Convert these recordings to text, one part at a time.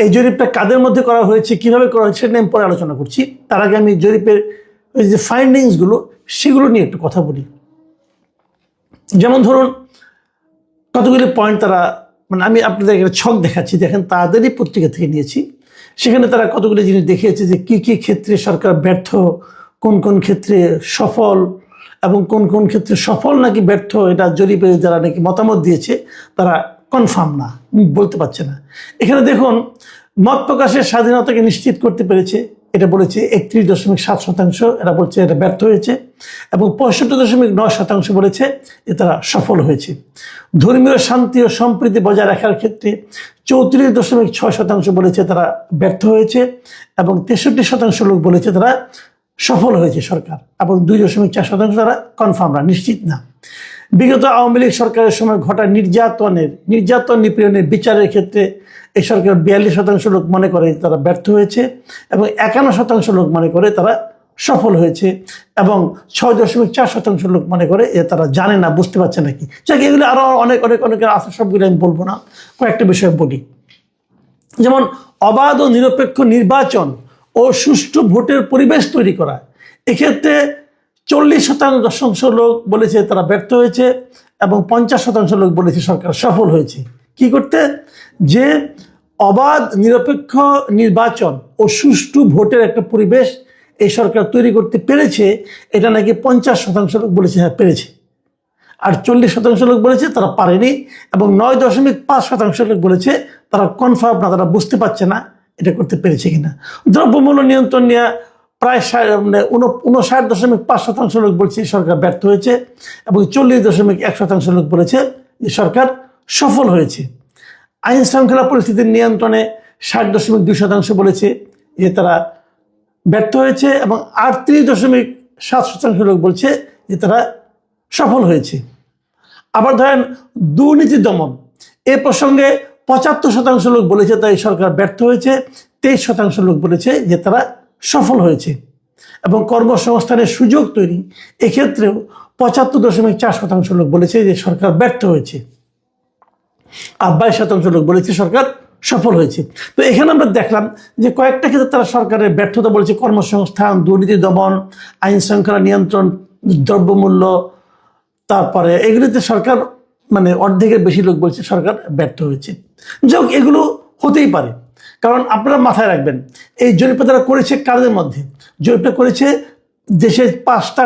এই জরিপটা কাদের মধ্যে করা হয়েছে, কিভাবে করা হয়েছে সেটা আমি পরে আলোচনা করছি। তার আগে আমি জরিপের যে ফাইন্ডিংসগুলো সেগুলো নিয়ে একটু কথা বলি। যেমন ধরুন কতগুলি পয়েন্ট তারা, মানে আমি আপনাদের একটা ছক দেখাচ্ছি, দেখেন তাদেরই পত্রিকা থেকে নিয়েছি। সেখানে তারা কতগুলি জিনিস দেখিয়েছে যে কি কি ক্ষেত্রে সরকার ব্যর্থ, কোন কোন ক্ষেত্রে সফল, এবং কোন কোন ক্ষেত্রে সফল নাকি ব্যর্থ এটা জরিপে যারা নাকি মতামত দিয়েছে তারা কনফার্ম না, বলতে পারছে না। এখানে দেখুন মত প্রকাশের স্বাধীনতাকে নিশ্চিত করতে পেরেছে, এটা বলেছে 31.7%, এরা বলছে এটা ব্যর্থ হয়েছে। এবং 65.9% বলেছে যে তারা সফল হয়েছে। ধর্মীয় শান্তি ও সম্প্রীতি বজায় রাখার ক্ষেত্রে 34.6% বলেছে তারা ব্যর্থ হয়েছে, এবং 63% লোক বলেছে তারা সফল হয়েছে সরকার, এবং 2.4% তারা কনফার্ম না, নিশ্চিত না। বিগত আওয়ামী লীগ সরকারের সময় ঘটা নির্যাতন নিপীড়নের বিচারের ক্ষেত্রে এই সরকার 42% লোক মনে করে তারা ব্যর্থ হয়েছে, এবং 51% লোক মনে করে তারা সফল হয়েছে, এবং 6.4% লোক মনে করে তারা জানে না, বুঝতে পারছে নাকি। যাকে এগুলো আরও অনেক আছে, সবগুলো আমি বলবো না, কয়েকটা বিষয় বলি। যেমন অবাধ ও নিরপেক্ষ নির্বাচন ও সুষ্ঠু ভোটের পরিবেশ তৈরি করা, এক্ষেত্রে 40% লোক বলেছে তারা ব্যর্থ হয়েছে, এবং 50% লোক বলেছে সরকার সফল হয়েছে। কি করতে? যে অবাধ নিরপেক্ষ নির্বাচন ও সুষ্ঠু ভোটের একটা পরিবেশ এই সরকার তৈরি করতে পেরেছে, এটা নাকি 50% লোক বলেছে হ্যাঁ পেরেছে, আর 40% লোক বলেছে তারা পারেনি, এবং 9.5% লোক বলেছে তারা কনফার্ম না, তারা বুঝতে পারছে না এটা করতে পেরেছে কিনা। দ্রব্যমূল্য নিয়ন্ত্রণ নিয়ে প্রায় 59.5% লোক বলছে সরকার ব্যর্থ হয়েছে, এবং 40.1% লোক বলেছে যে সরকার সফল হয়েছে। আইন শৃঙ্খলা পরিস্থিতির নিয়ন্ত্রণে 60.2% বলেছে যে তারা ব্যর্থ হয়েছে, এবং 38.7% লোক বলছে যে তারা সফল হয়েছে। আবার ধরেন দুর্নীতি দমন, এ প্রসঙ্গে 75% লোক বলেছে তাই সরকার ব্যর্থ হয়েছে, 23% লোক বলেছে যে তারা সফল হয়েছে। এবং কর্মসংস্থানের সুযোগ তৈরি, এক্ষেত্রেও 75.4% লোক বলেছে যে সরকার ব্যর্থ হয়েছে, আর 22% লোক বলেছে সরকার সফল হয়েছে। তো এখানে আমরা দেখলাম যে কয়েকটা ক্ষেত্রে তারা সরকারের ব্যর্থতা বলেছে, কর্মসংস্থান, দুর্নীতি দমন, আইন শৃঙ্খলা নিয়ন্ত্রণ, দ্রব্যমূল্য, তারপরে এগুলিতে সরকার মানে অর্ধেকের বেশি লোক বলছে সরকার ব্যর্থ হয়েছে। যাই হোক, এগুলো হতেই পারে, কারণ আপনারা মাথায় রাখবেন এই জরিপটা তারা করেছে কাদের মধ্যে? জরিপটা করেছে দেশের 5টা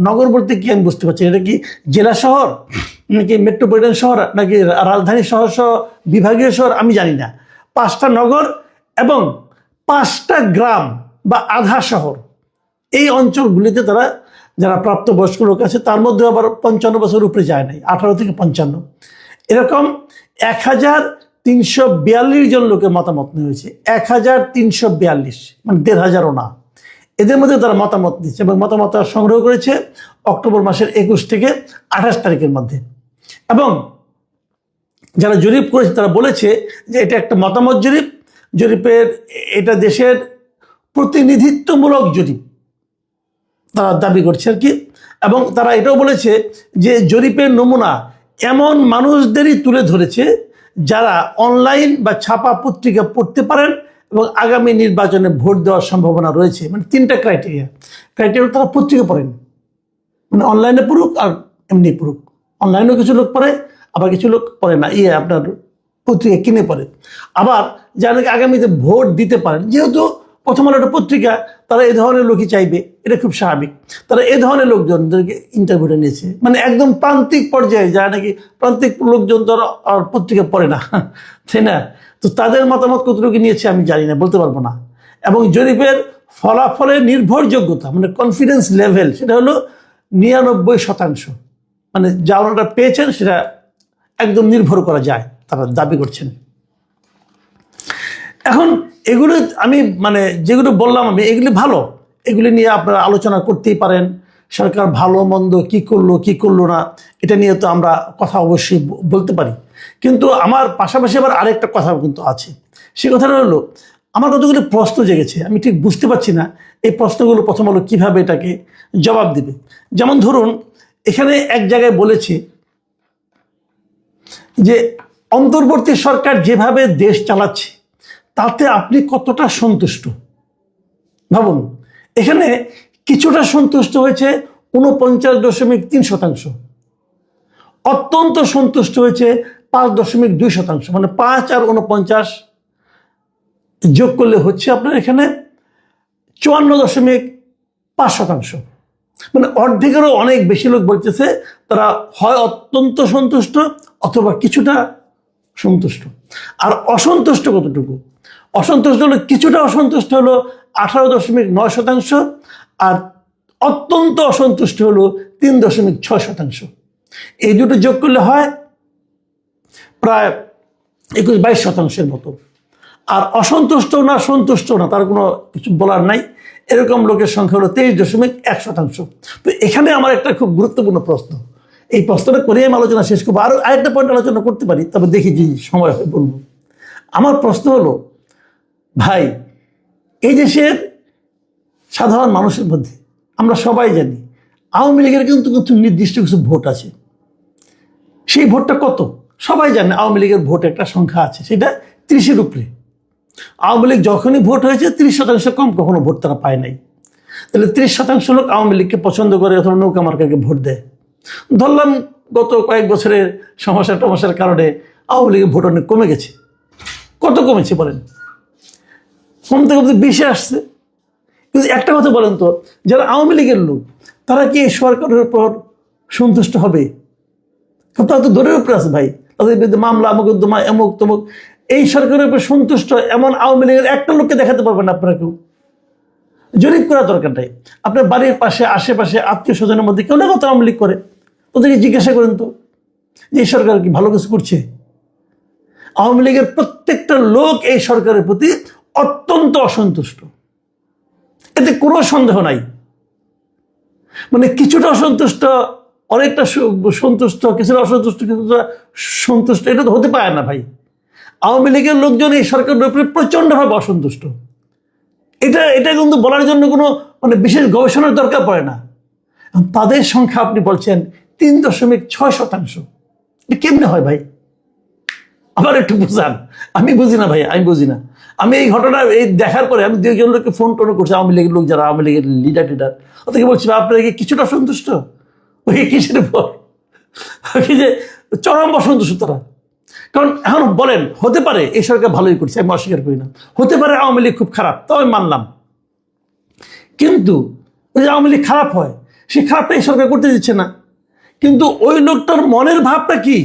নগর বলতে কি আমি বুঝতে পারছি, এটা কি জেলা শহর নাকি মেট্রোপলিটন শহর নাকি রাজধানী শহর সহ বিভাগীয় শহর আমি জানি না। 5টা নগর এবং 5টা গ্রাম বা আধা শহর, এই অঞ্চলগুলিতে তারা যারা প্রাপ্তবয়স্ক লোক আছে তার মধ্যে আবার 55 বছর উপরে যায় নাই, 18 থেকে 55, এরকম 1342 জন লোকের মতামত নেওয়া হয়েছে। 1342, মানে 1500ও না। এদের মধ্যে তারা মতামত দিচ্ছে, এবং মতামত সংগ্রহ করেছে অক্টোবর মাসের 21 থেকে 28 তারিখের মধ্যে। এবং যারা জরিপ করেছে তারা বলেছে যে এটা একটা মতামত জরিপের এটা দেশের প্রতিনিধিত্বমূলক জরিপ তারা দাবি করছে আর কি। এবং তারা এটাও বলেছে যে জরিপের নমুনা এমন মানুষদেরই তুলে ধরেছে যারা অনলাইন বা ছাপা পত্রিকা পড়তে পারেন এবং আগামী নির্বাচনে ভোট দেওয়ার সম্ভাবনা রয়েছে। মানে 3টা ক্রাইটেরিয়া তারা পত্রিকা পড়েন, মানে অনলাইনে পড়ুক আর এমনি পড়ুক। অনলাইনেও কিছু লোক পড়ে, আবার কিছু লোক পড়ে না, আপনার পত্রিকা কিনে পড়ে। আবার যারা আগামীতে ভোট দিতে পারেন, যেহেতু প্রথম আলো একটা পত্রিকা, তারা এই ধরনের লোকই চাইবে, এটা খুব স্বাভাবিক। তারা এই ধরনের লোকজনদেরকে ইন্টারভিউটা নিয়েছে, মানে একদম প্রান্তিক পর্যায়ে যারা নাকি প্রান্তিক লোকজন তো আর পত্রিকা পড়ে না, তাই না? তো তাদের মতামত কতটুকু নিয়েছে আমি জানি না, বলতে পারবো না। এবং জরিপের ফলাফলের নির্ভরযোগ্যতা মানে কনফিডেন্স লেভেল সেটা হলো 99%, মানে যা ওনারা পেয়েছেন সেটা একদম নির্ভর করা যায়, তারা দাবি করছেন। এখন এগুলো আমি মানে যেগুলো বললাম আমি, এগুলি ভালো, এগুলি নিয়ে আপনারা আলোচনা করতেই পারেন। সরকার ভালো মন্দ কি করলো না এটা নিয়ে তো আমরা কথা অবশ্যই বলতে পারি, কিন্তু আমার পাশাপাশি আবার আরেকটা কথা কিন্তু আছে। সে কথাটা হলো আমার কতগুলো প্রশ্ন জেগেছে, আমি ঠিক বুঝতে পারছি না এই প্রশ্নগুলো প্রথম হলো কীভাবে এটাকে জবাব দিবে। যেমন ধরুন এখানে এক জায়গায় বলেছে যে অন্তর্বর্তী সরকার যেভাবে দেশ চালাচ্ছে তাতে আপনি কতটা সন্তুষ্ট ভাবুন। এখানে কিছুটা সন্তুষ্ট হয়েছে 49.3%, অত্যন্ত সন্তুষ্ট হয়েছে 5.2%, মানে 5 আর 49 যোগ করলে হচ্ছে আপনার এখানে 54.5%। মানে অর্ধেকেরও অনেক বেশি লোক বলতেছে তারা হয় অত্যন্ত সন্তুষ্ট অথবা কিছুটা সন্তুষ্ট। আর অসন্তুষ্ট কতটুকু? অসন্তুষ্ট হলো, কিছুটা অসন্তুষ্ট হলো 18.9%, আর অত্যন্ত অসন্তুষ্ট হলো 3.6%। এই দুটো যোগ করলে হয় প্রায় 21-22% মতো। আর অসন্তুষ্ট না সন্তুষ্ট না তার কোনো কিছু বলার নাই, এরকম লোকের সংখ্যা হলো 23.1%। তো এখানে আমার একটা খুব গুরুত্বপূর্ণ প্রশ্ন, এই প্রশ্নটা করে আমি আলোচনা শেষ করবো, আরও আরেকটা পয়েন্ট আলোচনা করতে পারি, তবে দেখি যে সময় হয় বলবো। আমার প্রশ্ন হলো, ভাই এই দেশের সাধারণ মানুষের মধ্যে আমরা সবাই জানি আওয়ামী লীগের কিন্তু কিছু নির্দিষ্ট কিছু ভোট আছে। সেই ভোটটা কত? সবাই জানে আওয়ামী লীগের ভোট একটা সংখ্যা আছে, সেটা 30-এর উপরে। আওয়ামী লীগ যখনই ভোট হয়েছে 30% কম কখনো ভোট তারা পায় নাই। তাহলে 30% লোক আওয়ামী লীগকে পছন্দ করে অথবা নৌকা মার্কাকে ভোট দেয়। ধরলাম গত কয়েক বছরের সমস্যা টমস্যার কারণে আওয়ামী লীগের ভোট অনেক কমে গেছে। কত কমেছে বলেন? কমতে কমতে 20-এ আসছে। কিন্তু একটা কথা বলেন তো, যারা আওয়ামী লীগের লোক তারা কি এই সরকারের উপর সন্তুষ্ট হবে? তারা তো দৌড়ের উপরে আছে ভাই, তাদের বিরুদ্ধে মামলা, মোকদ্দমা, এমুক তমুক। এই সরকারের উপর সন্তুষ্ট এমন আওয়ামী লীগের একটা লোককে দেখাতে পারবেন না আপনারা কেউ। জরিপ করার দরকার নাই। আপনার বাড়ির পাশে আশেপাশে আত্মীয় স্বজনের মধ্যে কেউ না কত আওয়ামী লীগ করে, ওদেরকে জিজ্ঞাসা করেন তো যে এই সরকার কি ভালো কিছু করছে? আওয়ামী লীগের প্রত্যেকটা লোক এই সরকারের প্রতি অত্যন্ত অসন্তুষ্ট, এতে কোনো সন্দেহ নাই। মানে কিছুটা অসন্তুষ্ট, অনেকটা সন্তুষ্ট, কিছুটা অসন্তুষ্ট, কিছুটা সন্তুষ্ট, এটা তো হতে পারে না ভাই। আওয়ামী লীগের লোকজন এই সরকারের উপরে প্রচণ্ডভাবে অসন্তুষ্ট। এটা কিন্তু বলার জন্য কোনো মানে বিশেষ গবেষণার দরকার পড়ে না। তাদের সংখ্যা আপনি বলছেন 3.6%। এটা কেমনে হয় ভাই? আবার একটু বুঝান। আমি বুঝি না ভাই, আমি বুঝি না। আমি এই ঘটনা এই দেখার পরে আমি দুজন লোককে ফোন টোন করছি, আওয়ামী লীগের লোক যারা আওয়ামী লীগের লিডার ওদেরকে বলছি আপনারা কি কিছুটা সন্তুষ্ট? ওই কিসের উপর? যে চরম অসন্তুষ্ট তারা। কারণ এখন বলেন, হতে পারে এই সরকার ভালোই করছে, আমি অস্বীকার করি না, হতে পারে আওয়ামী লীগ খুব খারাপ, তাও আমি মানলাম। কিন্তু ওই যে আওয়ামী লীগ খারাপ হয়, সেই খারাপটা এই সরকার করতে দিচ্ছে না। কিন্তু ওই লোকটার মনের ভাবটা কি?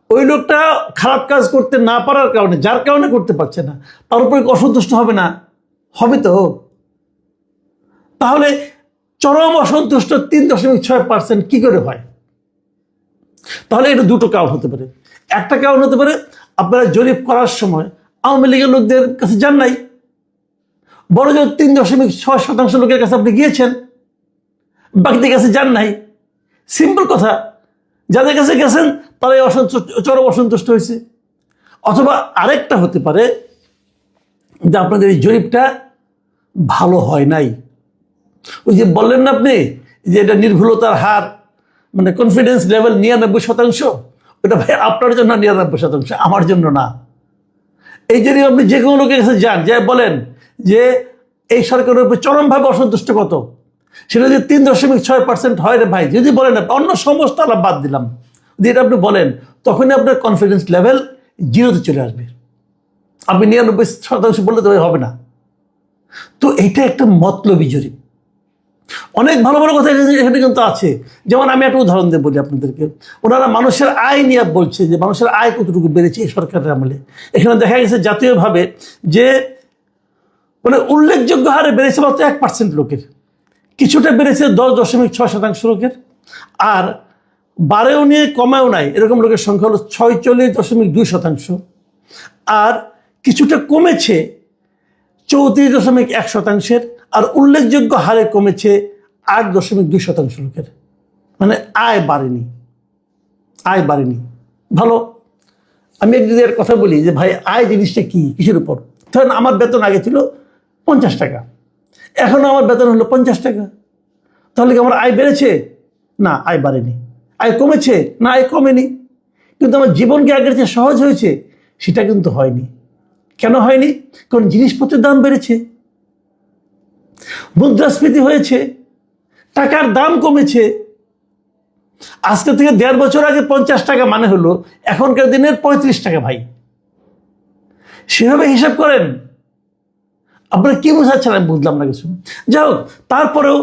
ওই লোকটা খারাপ কাজ করতে না পারার কারণে, যার কারণে করতে পারছে না, তার উপরে অসন্তুষ্ট হবে না? হবে তো। তাহলে চরম অসন্তুষ্ট 3.6% কি করে হয়? তাহলে এটা দুটো কারণ হতে পারে। একটা কারণ হতে পারে আপনারা জরিপ করার সময় আওয়ামী লীগের লোকদের কাছে যান নাই, বড় জোর 3.6% লোকের কাছে আপনি গিয়েছেন, বাকিদের কাছে যান নাই। সিম্পল কথা, যাদের কাছে গেছেন তারাই চরম অসন্তুষ্ট হয়েছে। অথবা আরেকটা হতে পারে যে আপনাদের এই জরিপটা ভালো হয় নাই। ওই যে বললেন না আপনি যে এটা নির্ভুলতার হার, মানে কনফিডেন্স লেভেল 99%, ওটা ভাই আপনার জন্য 99%, আমার জন্য না। এই জন্য আপনি যে কোনো লোকের কাছে যান, যাই বলেন যে এই সরকারের উপর চরমভাবে অসন্তুষ্ট কত, সেটা যদি 3.6% হয় রে ভাই, যদি বলেন অন্য সমস্ত আলাপ বাদ দিলাম, যদি এটা আপনি বলেন, তখনই আপনার কনফিডেন্স লেভেল 0-তে চলে আসবে। আপনি 99% বললে তো হবে না। তো এইটা একটা মতলবী জরিপ। অনেক ভালো ভালো কথা এখানে কিন্তু আছে। যেমন আমি একটা উদাহরণ দিয়ে বলি আপনাদেরকে, ওনারা মানুষের আয় নিয়ে বলছে যে মানুষের আয় কতটুকু বেড়েছে এই সরকারের আমলে। এখানে দেখা গেছে জাতীয়ভাবে যে মানে উল্লেখযোগ্য হারে বেড়েছে মাত্র 1% লোকের, কিছুটা বেড়েছে 10.6% লোকের, আর বাড়েও নিয়ে কমেও নাই এরকম লোকের সংখ্যা হলো 46.2%, আর কিছুটা কমেছে 34.1%, আর উল্লেখযোগ্য হারে কমেছে 8.2% লোকের। মানে আয় বাড়েনি, আয় বাড়েনি। ভালো। আমি যদি এর কথা বলি যে ভাই আয় জিনিসটা কি, কিসের উপর? ধরেন আমার বেতন আগে ছিল 50 টাকা, এখন আমার বেতন হলো 50 টাকা, তাহলে কি আমার আয় বেড়েছে? না, আয় বাড়েনি। আয় কমেছে? না, আয় কমেনি। কিন্তু আমার জীবন কি আগের চেয়ে সহজ হয়েছে? সেটা কিন্তু হয়নি। কেন হয়নি? কারণ জিনিসপত্রের দাম বেড়েছে, মুদ্রাস্ফীতি হয়েছে, টাকার দাম কমেছে। আজকে থেকে 1.5 বছর আগে 50 টাকা মানে হলো এখনকার দিনের 35 টাকা ভাই। সেভাবে হিসাব করেন। আপনারা কি বোঝাচ্ছেন আমি বুঝলাম না কিছু। যাই হোক, তারপরেও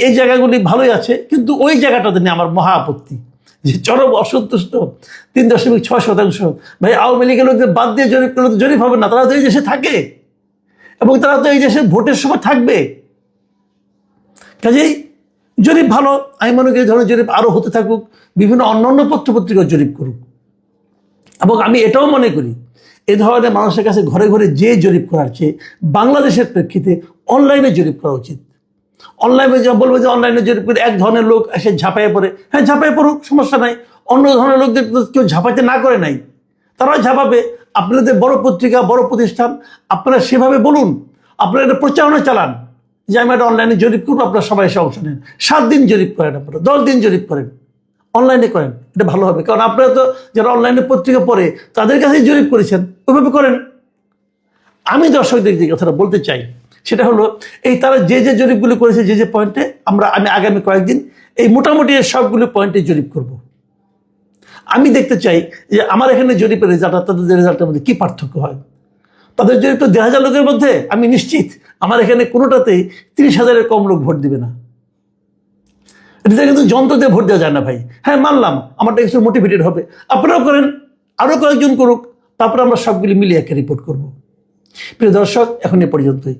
এই জায়গাগুলি ভালোই আছে, কিন্তু ওই জায়গাটাতে নিয়ে আমার মহা আপত্তি, যে চরম অসন্তুষ্ট 3.6%। ভাই আওয়ামী লীগের লোকদের বাদ দিয়ে জরিপ করলে তো জরিপ হবে না, তারা তো এই দেশে থাকে এবং তারা তো এই দেশে ভোটের সময় থাকবে। কাজেই জরিপ ভালো, আমি মনে করি এই ধরনের জরিপ আরও হতে থাকুক, বিভিন্ন অন্যান্য পত্রপত্রিকার জরিপ করুক। এবং আমি এটাও মনে করি এ ধরনের মানুষের কাছে ঘরে ঘরে যে জরিপ করার চেয়ে বাংলাদেশের প্রেক্ষিতে অনলাইনে জরিপ করা উচিত। অনলাইনে যা বলবো যে অনলাইনে জরিপ করে এক ধরনের লোক এসে ঝাঁপাইয়ে পড়ে, হ্যাঁ ঝাঁপাইয়ে পড়ুক, সমস্যা নাই। অন্য ধরনের লোকদের তো কেউ ঝাঁপাইতে না করে নাই, তারাও ঝাঁপাবে। আপনাদের বড় পত্রিকা, বড় প্রতিষ্ঠান, আপনারা সেভাবে বলুন, আপনারা এটা প্রচারণা চালান যে আমি একটা অনলাইনে জরিপ করবো, আপনারা সবাই এসে অংশ নেন। 7 দিন জরিপ করেন, আপনারা 10 দিন জরিপ করেন, অনলাইনে করেন, এটা ভালো হবে। কারণ আপনারা তো যারা অনলাইনে পত্রিকা পড়ে তাদের কাছেই জরিপ করেছেন, ওইভাবে করেন। আমি দর্শকদের যে কথাটা বলতে চাই সেটা হলো, এই তারা যে যে জরিপগুলো করেছে, যে যে পয়েন্টে আমি আগামী কয়েকদিন এই মোটামুটি সবগুলো পয়েন্টে জরিপ করব। আমি দেখতে চাই যে আমার এখানে জরিপের রেজাল্ট আর তাদের রেজাল্টের মধ্যে কী পার্থক্য হয়। তাদের জরিপ তো 1,000 লোকের মধ্যে, আমি নিশ্চিত আমার এখানে কোনোটাতেই 30,000-এর কম লোক ভোট দিবে না। এটা কিন্তু যন্ত্র দিয়ে ভোট দেওয়া যায় না ভাই। হ্যাঁ মানলাম, আমারটা কিছু মোটিভেটেড হবে, আপনারাও করেন, আরও কয়েকজন করুক, তারপরে আমরা সবগুলি মিলিয়ে একটা রিপোর্ট করব। প্রিয় দর্শক, এখন এ পর্যন্তই।